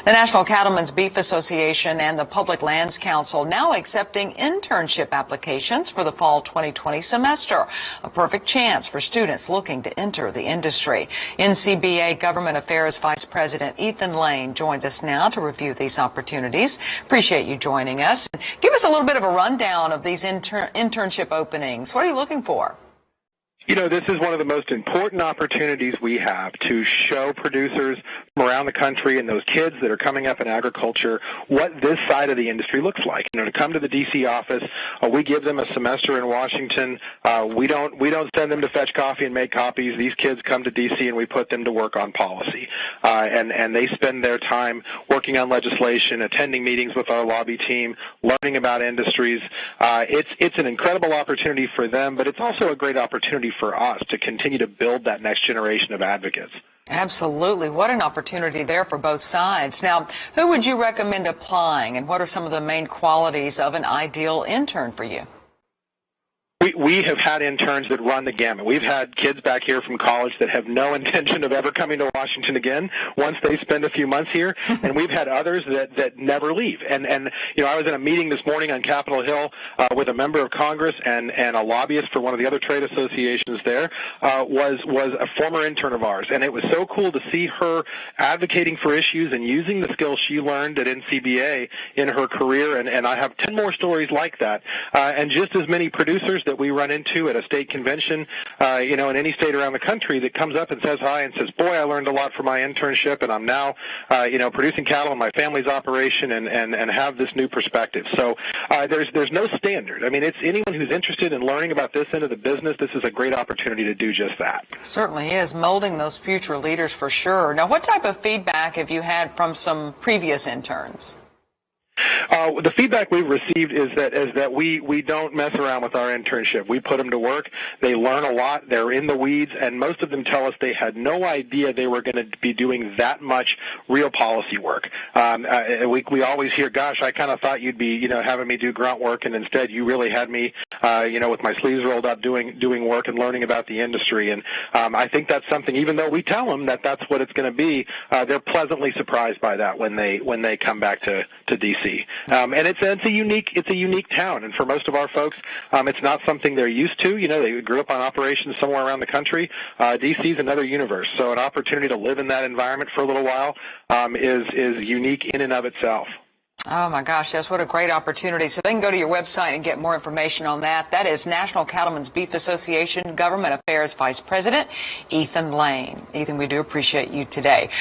The National Cattlemen's Beef Association and the Public Lands Council now accepting internship applications for the fall 2020 semester, a perfect chance for students looking to enter the industry. NCBA Government Affairs Vice President Ethan Lane joins us now to review these opportunities. Appreciate you joining us. Give us a little bit of a rundown of these internship openings. What are you looking for? You know, this is one of the most important opportunities we have to show producers from around the country and those kids that are coming up in agriculture what this side of the industry looks like. You know, to come to the D.C. office, we give them a semester in Washington. We don't send them to fetch coffee and make copies. These kids come to D.C. and we put them to work on policy. And they spend their time working on legislation, attending meetings with our lobby team, learning about industries. It's an incredible opportunity for them, but it's also a great opportunity for us to continue to build that next generation of advocates. Absolutely. What an opportunity there for both sides. Now, who would you recommend applying, and what are some of the main qualities of an ideal intern for you? We have had interns that run the gamut. We've had kids back here from college that have no intention of ever coming to Washington again once they spend a few months here, and we've had others that never leave. And you know, I was in a meeting this morning on Capitol Hill with a member of Congress and a lobbyist for one of the other trade associations there was a former intern of ours, and it was so cool to see her advocating for issues and using the skills she learned at NCBA in her career, and I have 10 more stories like that, and just as many producers that we run into at a state convention, you know, in any state around the country that comes up and says hi and says, boy, I learned a lot from my internship, and I'm now, you know, producing cattle in my family's operation and have this new perspective. So there's no standard. I mean, it's anyone who's interested in learning about this end of the business, this is a great opportunity to do just that. Certainly is, molding those future leaders for sure. Now, what type of feedback have you had from some previous interns? The feedback we've received is that we don't mess around with our internship. We put them to work. They learn a lot. They're in the weeds, and most of them tell us they had no idea they were going to be doing that much real policy work. We always hear, gosh, I kind of thought you'd be, you know, having me do grunt work, and instead you really had me, you know, with my sleeves rolled up doing work and learning about the industry. And I think that's something, even though we tell them that that's what it's going to be, they're pleasantly surprised by that when they come back to D.C. And it's a unique town, and for most of our folks, it's not something they're used to. You know, they grew up on operations somewhere around the country. D.C. is another universe, so an opportunity to live in that environment for a little while is unique in and of itself. Oh my gosh, yes, what a great opportunity. So they can go to your website and get more information on that. That is National Cattlemen's Beef Association Government Affairs Vice President Ethan Lane. Ethan, we do appreciate you today.